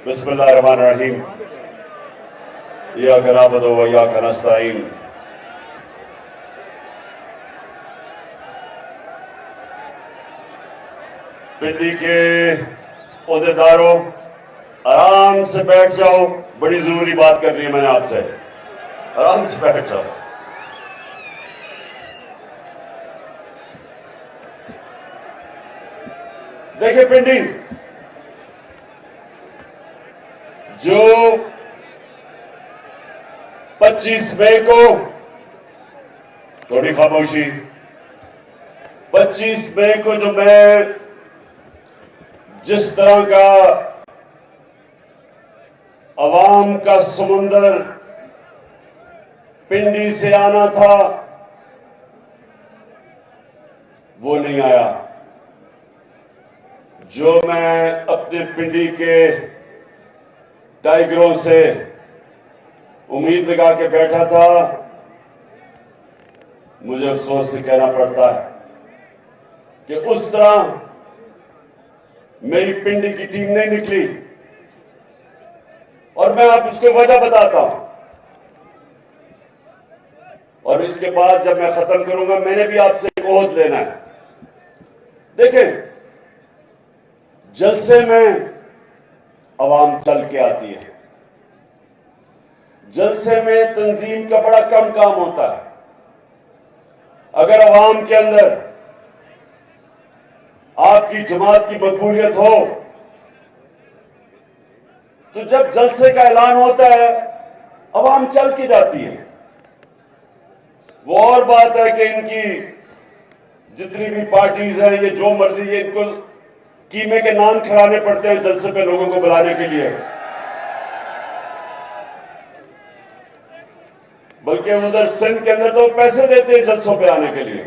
बिस्मिल्लाहिर्रहमानिर्रहीम। इय्याका नअबुदु व इय्याका नस्तईन। पिंडी के ओहदेदारों, आराम से बैठ जाओ। बड़ी जरूरी बात करनी है मैंने आपसे। आराम से बैठ जाओ। देखिए पिंडी, जो 25 मई को, थोड़ी खामोशी, 25 मई को जो मैं जिस तरह का अवाम का समुंदर पिंडी से आना था वो नहीं आया। जो मैं अपने पिंडी के टाइगरों से उम्मीद लगा के बैठा था, मुझे अफसोस से कहना पड़ता है कि उस तरह मेरी पिंडी की टीम नहीं निकली। और मैं आप उसको वजह बताता हूं, और इसके बाद जब मैं खत्म करूंगा मैंने भी आपसे एक ओहद लेना है। देखें, जलसे में अवाम चल के आती है, जलसे में तंजीम का बड़ा कम काम होता है। अगर अवाम के अंदर आपकी जमात की मकबूलियत हो तो जब जलसे का ऐलान होता है अवाम चल के जाती है। वो और बात है कि इनकी जितनी भी पार्टीज हैं, ये जो मर्जी, ये इनको कीमे के नान खिलाने पड़ते हैं जलसे पे लोगों को बुलाने के लिए, बल्कि उधर सिंध के अंदर तो पैसे देते हैं जलसों पे आने के लिए।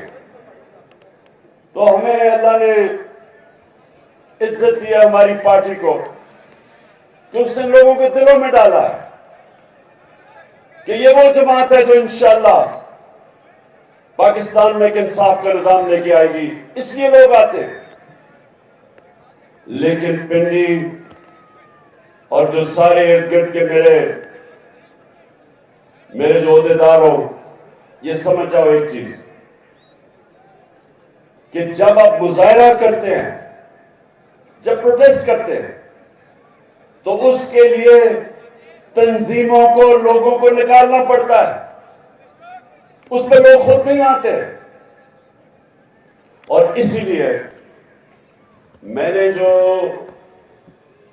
तो हमें अल्लाह ने इज्जत दिया हमारी पार्टी को कि उसने लोगों के दिलों में डाला है कि ये वो जमात है जो इंशाअल्लाह पाकिस्तान में एक इंसाफ का निजाम लेके आएगी, इसलिए लोग आते हैं। लेकिन पिंडी और जो सारे इर्द गिर्द के मेरे जो ओहदेदार हो, ये समझ जाओ एक चीज कि जब आप मुजाहरा करते हैं, जब प्रोटेस्ट करते हैं, तो उसके लिए तंजीमों को, लोगों को निकालना पड़ता है। उस पर लोग खुद नहीं आते। और इसीलिए मैंने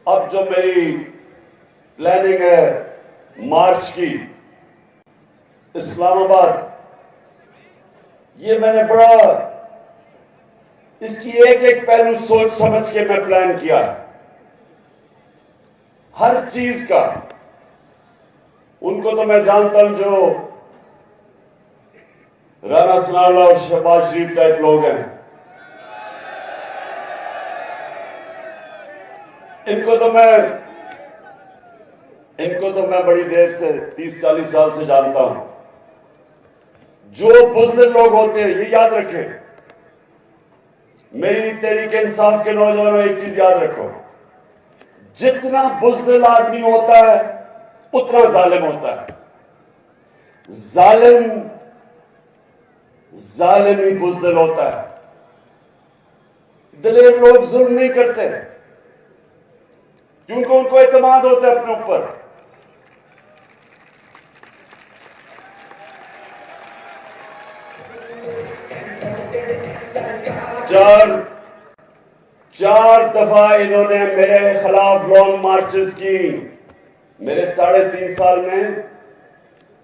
अब जो मेरी प्लानिंग है मार्च की इस्लामाबाद, ये मैंने बड़ा इसकी एक एक पहलू सोच समझ के मैं प्लान किया है, हर चीज का। उनको तो मैं जानता हूं जो राना सनाउल्लाह और शहबाज शरीफ टाइप लोग हैं, इनको तो मैं बड़ी देर से 30-40 साल से जानता हूं। जो बुज़दिल लोग होते हैं, ये याद रखें, मेरी तहरीक इंसाफ के नौजवानों, एक चीज याद रखो, जितना बुज़दिल आदमी होता है उतना जालिम होता है। जालिम ही बुज़दिल होता है। दिलेर लोग जुल्म नहीं करते क्योंकि उनको एतमाद होता है अपने ऊपर। चार दफा इन्होंने मेरे खिलाफ लॉन्ग मार्चेस की। मेरे 3.5 साल में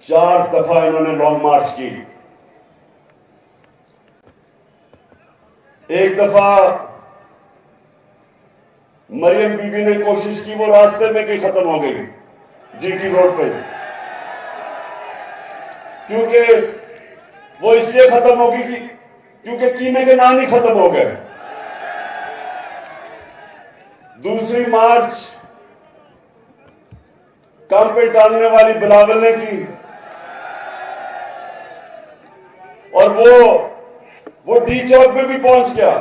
4 दफा इन्होंने लॉन्ग मार्च की। एक दफा मरियम बीबी ने कोशिश की, वो रास्ते में कहीं खत्म हो गई जीटी रोड पे, क्योंकि वो इसलिए खत्म होगी क्योंकि कीमे के नाम ही खत्म हो गए। दूसरी मार्च काम पे डालने वाली बिलावल ने की, और वो डी चौक में भी पहुंच गया।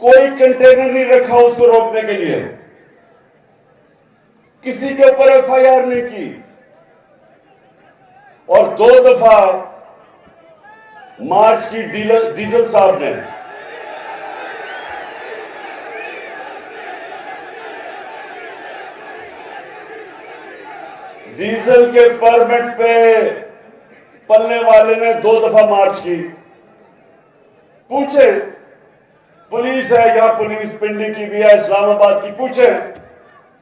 कोई कंटेनर नहीं रखा उसको रोकने के लिए। किसी के ऊपर एफआईआर नहीं की और 2 दफा मार्च की डीजल साहब ने डीजल के परमिट पे पलने वाले ने 2 दफा मार्च की। पूछे, पुलिस है, यहां पुलिस पिंडी की भी है, इस्लामाबाद की, पूछे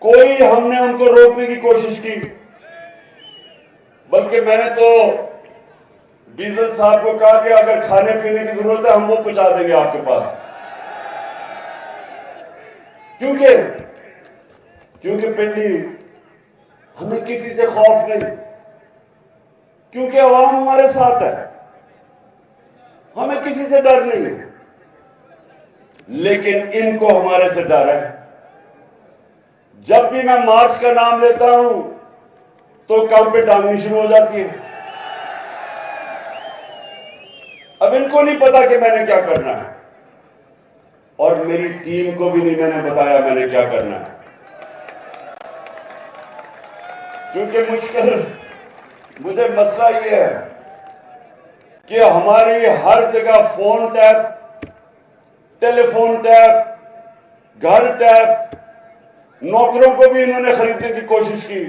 कोई हमने उनको रोकने की कोशिश की? बल्कि मैंने तो डीजल साहब को कहा कि अगर खाने पीने की जरूरत है हम वो पहुंचा देंगे आपके पास। क्योंकि पिंडी हमें किसी से खौफ नहीं, क्योंकि अवाम हमारे साथ है, हमें किसी से डर नहीं है। लेकिन इनको हमारे से डर है। जब भी मैं मार्च का नाम लेता हूं तो काम पे टांगनी शुरू हो जाती है। अब इनको नहीं पता कि मैंने क्या करना है और मेरी टीम को भी नहीं मैंने बताया मैंने क्या करना है, क्योंकि मुझे मसला यह है कि हमारी हर जगह फोन टैप, टेलीफोन टैप, घर टैप, नौकरों को भी इन्होंने खरीदने की कोशिश की।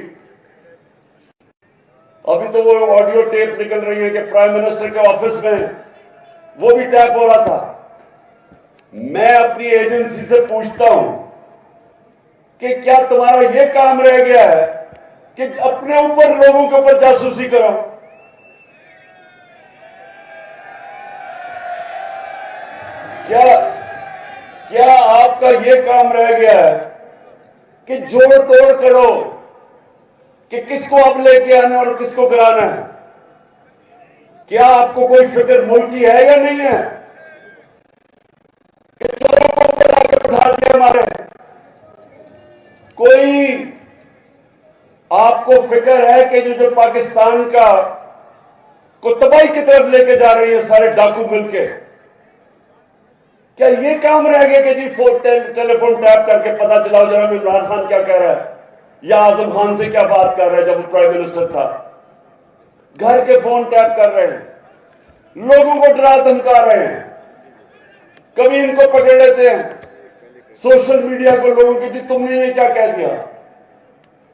अभी तो वो ऑडियो टेप निकल रही है कि प्राइम मिनिस्टर के ऑफिस में वो भी टैप हो रहा था। मैं अपनी एजेंसी से पूछता हूं कि क्या तुम्हारा ये काम रह गया है कि अपने ऊपर लोगों के ऊपर जासूसी करो? क्या आपका ये काम रह गया है कि जोड़ तोड़ करो कि किसको अब लेके आना और किसको गिराना है? क्या आपको कोई फिक्र मुल्क की है या नहीं है कि चोरों को ऊपर आके उठा दिया हमारे? कोई आपको फिक्र है कि जो पाकिस्तान का को तबाही की तरफ लेके जा रही है सारे डाकू मिलके? क्या ये काम रह गया कि जी टेलीफोन टैप करके पता चलाओ जरा इमरान खान क्या कह रहा है या आजम खान से क्या बात कर रहा है जब वो प्राइम मिनिस्टर था? घर के फोन टैप कर रहे हैं, लोगों को डरा धमका रहे हैं। कभी इनको पकड़ लेते हैं सोशल मीडिया को, लोगों की जी तुमने ये क्या कह दिया,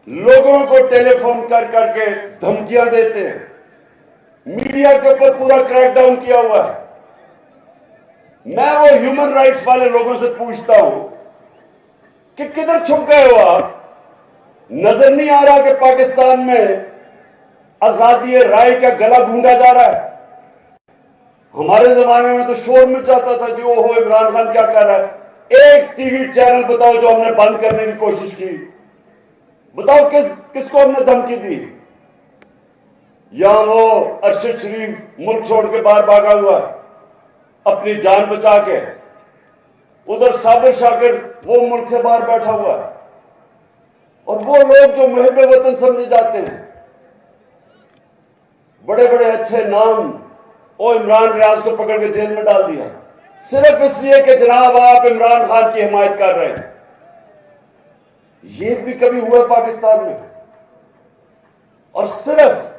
लोगों को टेलीफोन कर करके धमकियां देते हैं। मीडिया के ऊपर पूरा क्रैकडाउन किया हुआ है। मैं वो ह्यूमन राइट्स वाले लोगों से पूछता हूं कि किधर छुप गए हो आप? नजर नहीं आ रहा कि पाकिस्तान में आजादी राय का गला ढूंढा जा रहा है? हमारे जमाने में तो शोर मच जाता था जी ओहो इमरान खान क्या कर रहा है। एक टीवी चैनल बताओ जो हमने बंद करने की कोशिश की, बताओ किसको हमने धमकी दी? यहां वो अरशद शरीफ मुल्क छोड़ के बाहर भागा हुआ है अपनी जान बचा के, उधर साबिर शाकिर वो मुल्क से बाहर बैठा हुआ है, और वो लोग जो मुहिब वतन समझे जाते हैं, बड़े बड़े अच्छे नाम, ओ इमरान रियाज को पकड़ के जेल में डाल दिया सिर्फ इसलिए कि जनाब आप इमरान खान की हिमायत कर रहे हैं। ये भी कभी हुआ पाकिस्तान में? और सिर्फ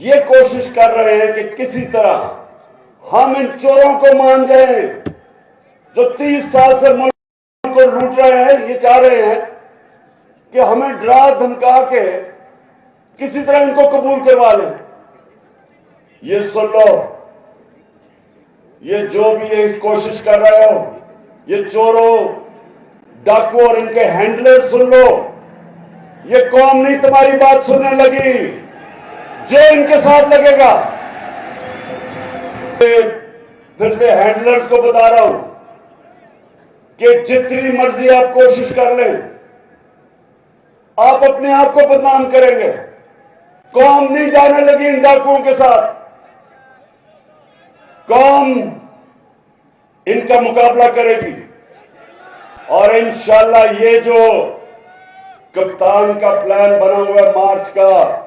ये कोशिश कर रहे हैं कि किसी तरह हम इन चोरों को मान जाएं जो 30 साल से मुल्क को लूट रहे हैं। ये चाह रहे हैं कि हमें डरा धमका के किसी तरह इनको कबूल करवा लें। ये सुन लो, ये जो भी ये कोशिश कर रहे हो, ये चोरों डाकू और इनके हैंडलर, सुन लो, ये कौम नहीं तुम्हारी बात सुनने लगी, जो इनके साथ लगेगा। फिर से हैंडलर्स को बता रहा हूं कि जितनी मर्जी आप कोशिश कर लें, आप अपने आप को बदनाम करेंगे। कौम नहीं जाने लगी इन डाकुओं के साथ। कौम इनका मुकाबला करेगी और इंशाअल्लाह ये जो कप्तान का प्लान बना हुआ है मार्च का,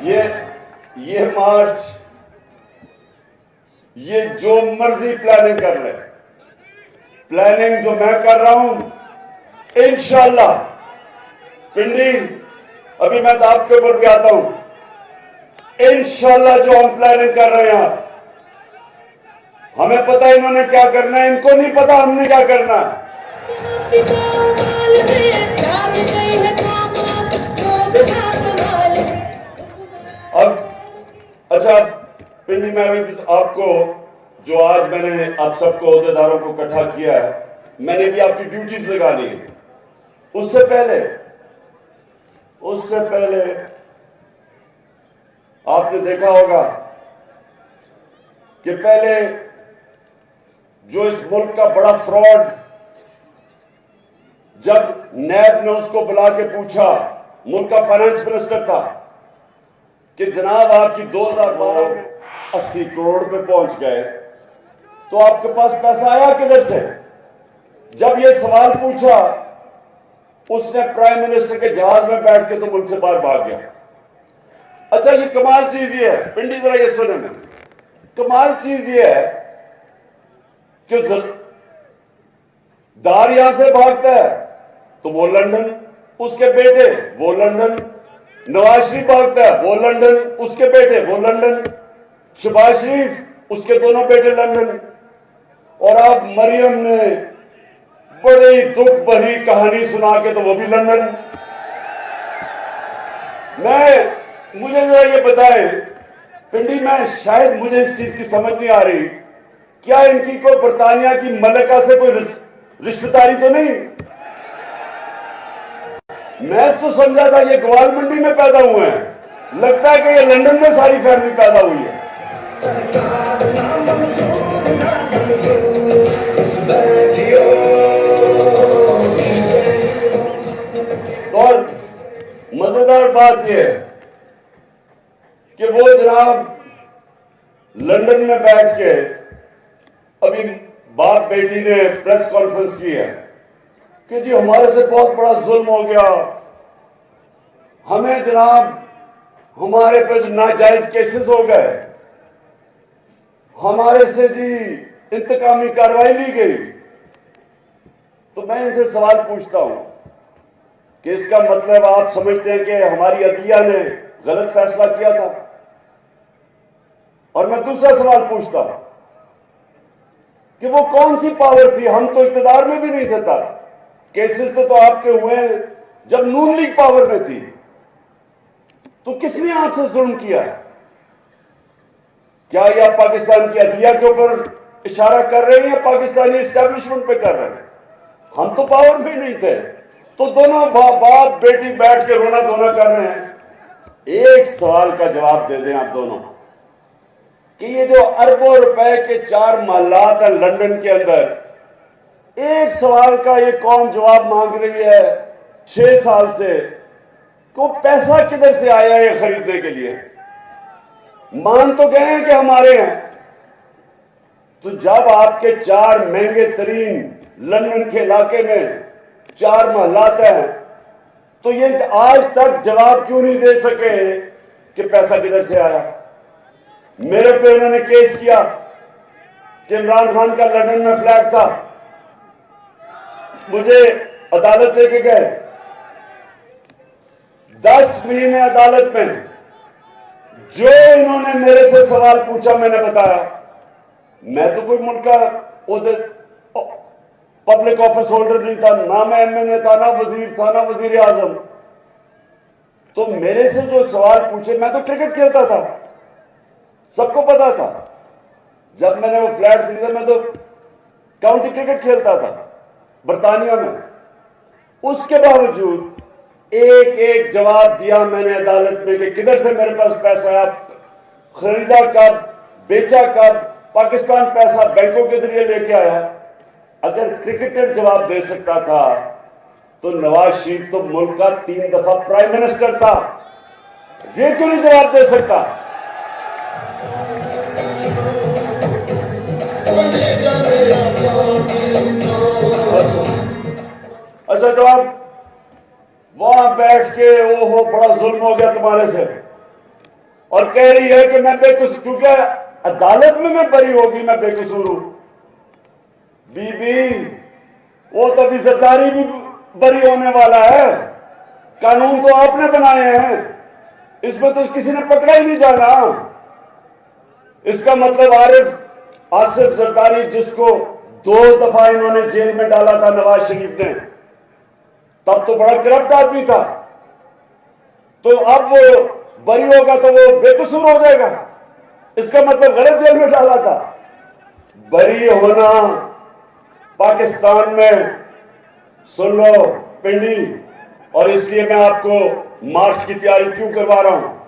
ये मार्च, ये जो मर्जी प्लानिंग कर ले, प्लानिंग जो मैं कर रहा हूं इंशाअल्लाह पिंडी, अभी मैं दाब के ऊपर भी आता हूं, इंशाअल्लाह जो हम प्लानिंग कर रहे हैं, हमें पता है इन्होंने क्या करना है, इनको नहीं पता हमने क्या करना है। अब अच्छा पिंडी में अभी तो आपको जो आज मैंने आप सबको अहदेदारों को इकट्ठा किया है, मैंने भी आपकी ड्यूटीज लगानी है। उससे पहले आपने देखा होगा कि पहले जो इस मुल्क का बड़ा फ्रॉड, जब नैब ने उसको बुला के पूछा, मुल्क का फाइनेंस मिनिस्टर था, कि जनाब आपकी 2012 में 80 करोड़ पे पहुंच गए, तो आपके पास पैसा आया किधर से? जब ये सवाल पूछा, उसने प्राइम मिनिस्टर के जहाज में बैठ के तो मुल्क से बाहर भाग गया। अच्छा, ये कमाल चीज ये है पिंडी, जरा ये सुने में, कमाल चीज ये है कि दार यहां से भागता है तो वो लंदन, उसके बेटे वो लंदन, नवाज शरीफ भागता है वो लंदन, उसके बेटे वो लंदन, शहबाज शरीफ उसके दोनों बेटे लंदन, और अब मरियम ने बड़ी दुख भरी कहानी सुना के तो वो भी लंदन। मुझे जरा ये बताए पिंडी, मैं शायद मुझे इस चीज की समझ नहीं आ रही, क्या इनकी कोई बरतानिया की मलिका से कोई रिश्तेदारी तो नहीं? मैं तो समझा था ये ग्वाल मंडी में पैदा हुए हैं, लगता है कि ये लंदन में सारी फैमिली पैदा हुई है। और मजेदार बात यह है कि वो जनाब लंदन में बैठ के अभी बाप बेटी ने प्रेस कॉन्फ्रेंस की है कि जी हमारे से बहुत बड़ा जुल्म हो गया, हमें जनाब हमारे पे नाजायज केसेस हो गए, हमारे से जी इंतकामी कार्रवाई ली गई। तो मैं इनसे सवाल पूछता हूं कि इसका मतलब आप समझते हैं कि हमारी अदलिया ने गलत फैसला किया था? और मैं दूसरा सवाल पूछता हूं कि वो कौन सी पावर थी? हम तो इक़्तिदार में भी नहीं थे तब, केसेस तो आपके हुए जब नून लीग पावर में थी। तो किसने आज से जुल्म किया है? क्या ये आप पाकिस्तान की अदलिया के ऊपर इशारा कर रहे हैं या पाकिस्तानी एस्टेब्लिशमेंट पे कर रहे हैं? हम तो पावर में नहीं थे, तो दोनों बाप बेटी बैठ के रोना धोना कर रहे हैं। एक सवाल का जवाब दे दें आप दोनों कि ये जो अरबों रुपए के 4 महलात हैं लंदन के अंदर, एक सवाल का ये कौम जवाब मांग रही है 6 साल से, को पैसा किधर से आया है खरीदने के लिए? मान तो गए हैं कि हमारे हैं, तो जब आपके 4 महंगे तरीन लंदन के इलाके में 4 महलात हैं, तो ये आज तक जवाब क्यों नहीं दे सके कि पैसा किधर से आया? मेरे पे उन्होंने केस किया कि इमरान खान का लंदन में फ्लैट था, मुझे अदालत लेके गए, 10 महीने अदालत में जो इन्होंने मेरे से सवाल पूछा मैंने बताया। मैं तो कोई मुल्क का पब्लिक ऑफिस होल्डर नहीं था, ना मैं एमएनए था, ना वजीर था, ना वजीर आजम। तो मेरे से जो सवाल पूछे, मैं तो क्रिकेट खेलता था, सबको पता था। जब मैंने वो फ्लैट खरीदा, मैं तो काउंटी क्रिकेट खेलता था बरतानिया में। उसके बावजूद एक एक जवाब दिया मैंने अदालत में कि किधर से मेरे पास पैसा आया, खरीदा कब, बेचा कब, पाकिस्तान पैसा बैंकों के जरिए लेके आया। अगर क्रिकेटर जवाब दे सकता था तो नवाज शरीफ तो मुल्क का 3 दफा प्राइम मिनिस्टर था, ये क्यों नहीं जवाब दे सकता? अच्छा, तो आप वहां बैठ के ओहो बड़ा जुल्म हो गया तुम्हारे से, और कह रही है कि मैं बेकसूर, क्योंकि अदालत में मैं बरी होगी, मैं बेकसूर हूं। बीबी वो तो अभी जरदारी भी बरी होने वाला है। कानून तो आपने बनाए हैं, इसमें तो किसी ने पकड़ा ही नहीं जाना। इसका मतलब आसिफ जरदारी, जिसको 2 दफा इन्होंने जेल में डाला था नवाज शरीफ ने, तब तो बड़ा करप्ट आदमी था, तो अब वो बरी होगा तो वो बेकसूर हो जाएगा। इसका मतलब गलत जेल में डाला था। बरी होना पाकिस्तान में, सुन लो पिंडी, और इसलिए मैं आपको मार्च की तैयारी क्यों करवा रहा हूं।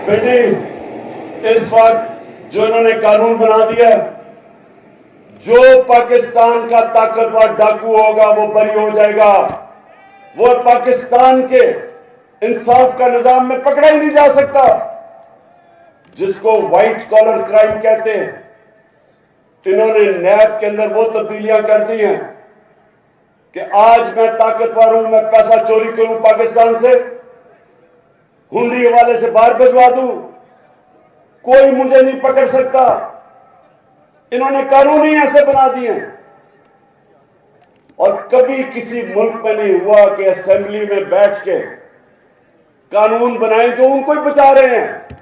बेटी, इस वक्त जो इन्होंने कानून बना दिया, जो पाकिस्तान का ताकतवर डाकू होगा वो बरी हो जाएगा। वो पाकिस्तान के इंसाफ का निजाम में पकड़ा ही नहीं जा सकता। जिसको व्हाइट कॉलर क्राइम कहते हैं, इन्होंने नैब के अंदर वो तब्दीलियां कर दी हैं कि आज मैं ताकतवर हूं, मैं पैसा चोरी करूं पाकिस्तान से, हुंडी वाले से बाहर भिजवा दूं, कोई मुझे नहीं पकड़ सकता। इन्होंने कानून ही ऐसे बना दिए हैं। और कभी किसी मुल्क में नहीं हुआ कि असेंबली में बैठ के कानून बनाए जो उनको ही बचा रहे हैं।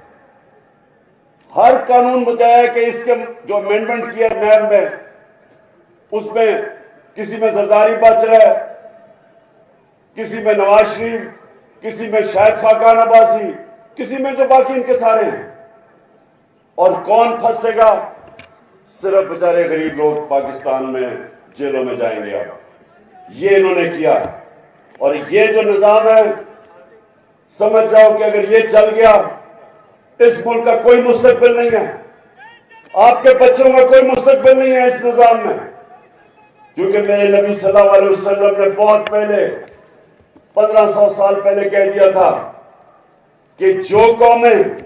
हर कानून बचाया कि इसके जो अमेंडमेंट किया नैब में, उसमें किसी में जरदारी बच रहा है, किसी में नवाज शरीफ, किसी में शायद खाकान अब्बासी, किसी में जो बाकी इनके सारे हैं। और कौन फंसेगा? सिर्फ बेचारे गरीब लोग पाकिस्तान में जेलों में जाएंगे। अब ये इन्होंने किया है। और ये जो निजाम है, समझ जाओ कि अगर ये चल गया, इस मुल्क का कोई मुस्तकबिल नहीं है, आपके बच्चों का कोई मुस्तकबिल नहीं है इस निजाम में। क्योंकि मेरे नबी सल्लल्लाहु अलैहि वसल्लम ने बहुत पहले, 1500 साल पहले कह दिया था कि जो कौमें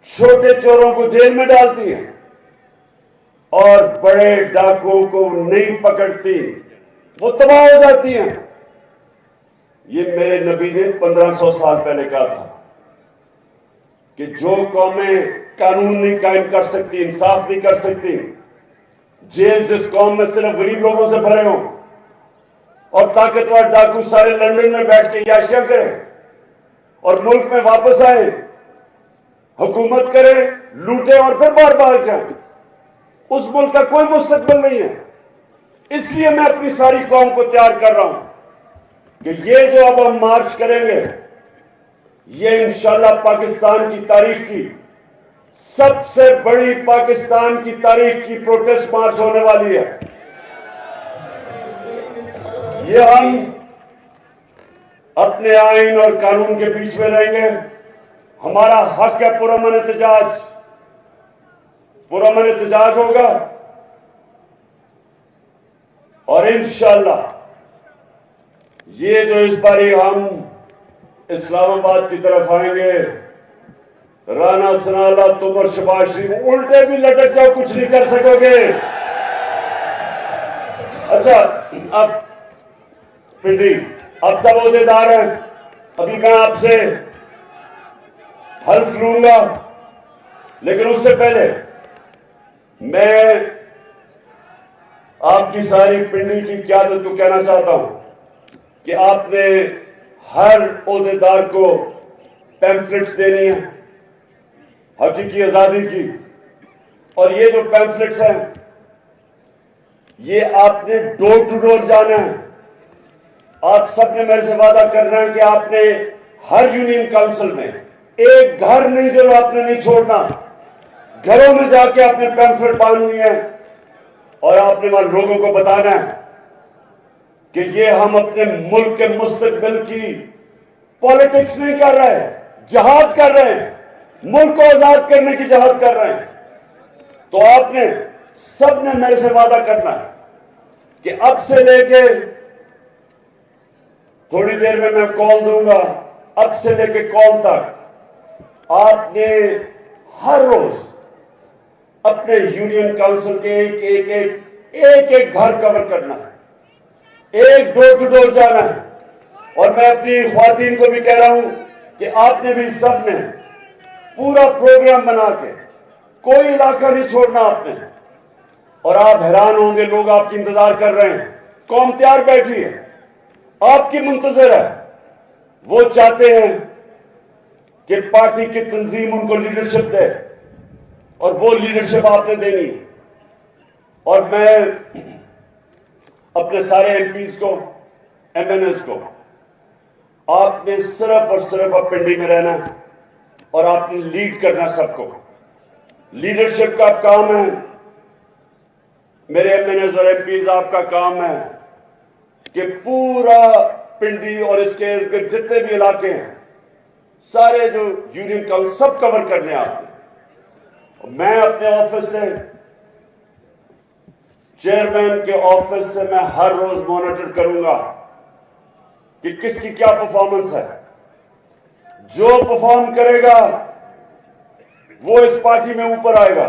छोटे चोरों को जेल में डालती हैं और बड़े डाकुओं को नहीं पकड़ती, वो तबाह हो जाती हैं। ये मेरे नबी ने 1500 साल पहले कहा था कि जो कौमें कानून नहीं कायम कर सकती, इंसाफ नहीं कर सकती, जेल जिस कौम में सिर्फ गरीब लोगों से भरे हों और ताकतवर डाकू सारे लंदन में बैठ के याशियां करें और मुल्क में वापस आए, हुकूमत करें, लूटें और फिर बार बार जाएं, उस मुल्क का कोई मुस्तकबिल नहीं है। इसलिए मैं अपनी सारी कौम को तैयार कर रहा हूं कि ये जो अब हम मार्च करेंगे, ये इंशाल्लाह पाकिस्तान की तारीख की सबसे बड़ी, पाकिस्तान की तारीख की प्रोटेस्ट मार्च होने वाली है। ये हम अपने आइन और कानून के बीच में रहेंगे। हमारा हक है पुरअमन एहतजाज, पुरअमन एहतजाज होगा। और इंशाल्लाह ये जो इस बारी हम इस्लामाबाद की तरफ आएंगे, राना सनाला, तुम और शहबाज शरीफ उल्टे भी लटक जाओ, कुछ नहीं कर सकोगे। अच्छा, अब पिंडी, अब सब ओहदेदार हैं, अभी मैं आपसे हल्फ लूंगा, लेकिन उससे पहले मैं आपकी सारी पिंडी की क़यादत को कहना चाहता हूं कि आपने हर ओहदेदार को पैम्फलेट्स देनी है हकीकी आजादी की। और ये जो पैम्फलेट्स हैं, ये आपने डोर टू डोर जाना है। आप सबने मेरे से वादा करना है कि आपने हर यूनियन काउंसिल में एक घर नहीं जो आपने नहीं छोड़ना, घरों में जाके आपने पैम्फलेट बांधनी है और आपने वहां लोगों को बताना है कि ये हम अपने मुल्क के मुस्तकबिल की पॉलिटिक्स नहीं कर रहे हैं, जहाद कर रहे हैं, मुल्क को आजाद करने की जहाद कर रहे हैं। तो आपने सबने मेरे से वादा करना है कि अब से लेके, थोड़ी देर में मैं कॉल दूंगा, अब से लेके कॉल तक आपने हर रोज अपने यूनियन काउंसिल के एक एक घर कवर करना है। एक डोर टू डोर जाना है। और मैं अपनी ख्वातीन को भी कह रहा हूं कि आपने भी सब ने पूरा प्रोग्राम बना के कोई इलाका नहीं छोड़ना आपने। और आप हैरान होंगे, लोग आपकी इंतजार कर रहे हैं, कौम तैयार बैठी है, आपकी मुंतजर है। वो चाहते हैं कि पार्टी की तंजीम उनको लीडरशिप दे और वो लीडरशिप आपने देनी है। और मैं अपने सारे एमपीज को, एमएनएस को, आपने सिर्फ और सिर्फ अब पिंडी में रहना है और आपने लीड करना सबको। लीडरशिप का काम है। मेरे एमएनएस और एमपीज, आपका काम है कि पूरा पिंडी और इसके इर्द गिर्द जितने भी इलाके हैं, सारे जो यूनियन काउंसिल, सब कवर करने आपने। मैं अपने ऑफिस से, चेयरमैन के ऑफिस से, मैं हर रोज मॉनिटर करूंगा कि किसकी क्या परफॉर्मेंस है। जो परफॉर्म करेगा वो इस पार्टी में ऊपर आएगा,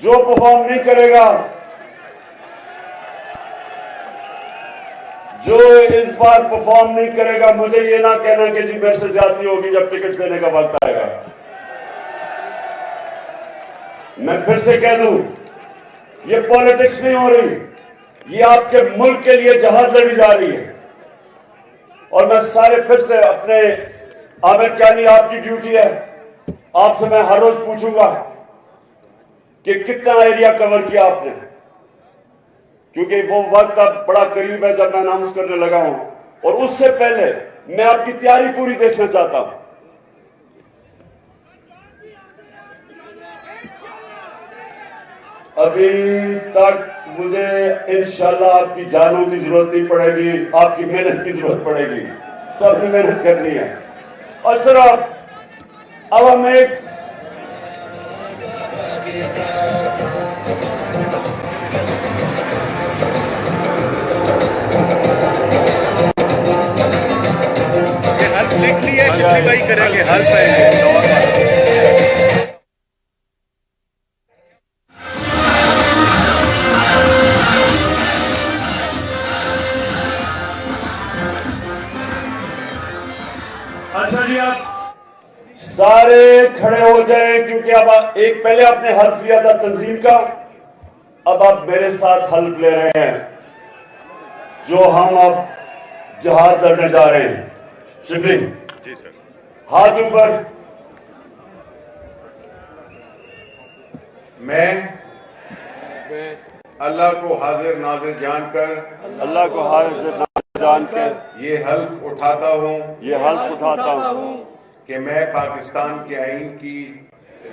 जो परफॉर्म नहीं करेगा, जो इस बार परफॉर्म नहीं करेगा, मुझे ये ना कहना कि जी मेरे से ज्यादती होगी जब टिकट देने का वक्त आएगा। मैं फिर से कह दूं, ये पॉलिटिक्स नहीं हो रही, ये आपके मुल्क के लिए जहाज लड़ी जा रही है। और मैं सारे फिर से अपने, आमिर क्यानी आपकी ड्यूटी है, आपसे मैं हर रोज पूछूंगा कि कितना एरिया कवर किया आपने, क्योंकि वो वक्त अब बड़ा करीब है जब मैं अनाउंस करने लगा हूं। और उससे पहले मैं आपकी तैयारी पूरी देखना चाहता हूं। अभी तक मुझे इंशाल्लाह आपकी जानों की जरूरत नहीं पड़ेगी, आपकी मेहनत की जरूरत पड़ेगी। सबने मेहनत करनी है। और सिर्फ अब हम एक लिख लिया, कितनी भाई करेंगे हल पाएंगे। अच्छा जी, आप सारे खड़े हो जाएं, क्योंकि अब एक पहले आपने हल्फ लिया था तंजीम का, अब आप मेरे साथ हल्फ ले रहे हैं जो हम अब जहाद लड़ने जा रहे हैं। शिबली जी सर, हाथ ऊपर। मैं अल्लाह को हाजिर नाजिर जानकर, अल्लाह को हाजिर नाजिर जानकर ये हल्फ उठाता हूँ ये हल्फ उठाता हूँ कि मैं पाकिस्तान के आईन की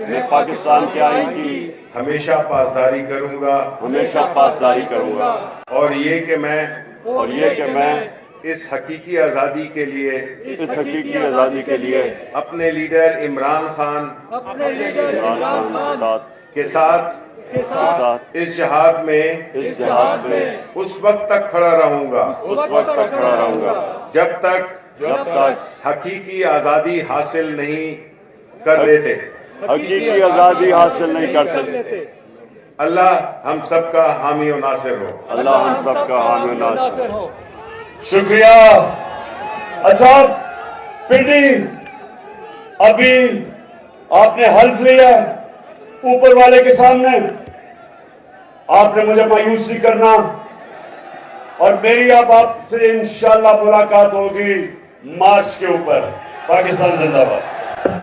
मैं पाकिस्तान के आईन की हमेशा पासदारी करूँगा, हमेशा पासदारी करूंगा। और ये कि मैं इस हकीकी आज़ादी के लिए, इस हकीकी आजादी के लिए अपने लीडर इमरान खान के साथ इस जिहाद में उस वक्त तक खड़ा रहूंगा जब तक हकीकी आज़ादी हासिल नहीं कर देते। हकीकी आजादी हासिल नहीं कर सकते। अल्लाह हम सबका हामी और नासिर हो। अल्लाह हम सबका हामी और नासिर हो। शुक्रिया। अच्छा पिंडी, अभी आपने हल्फ लिया ऊपर वाले के सामने, आपने मुझे मायूस नहीं करना और मेरी अब आपसे इंशाल्लाह मुलाकात होगी मार्च के ऊपर। पाकिस्तान जिंदाबाद।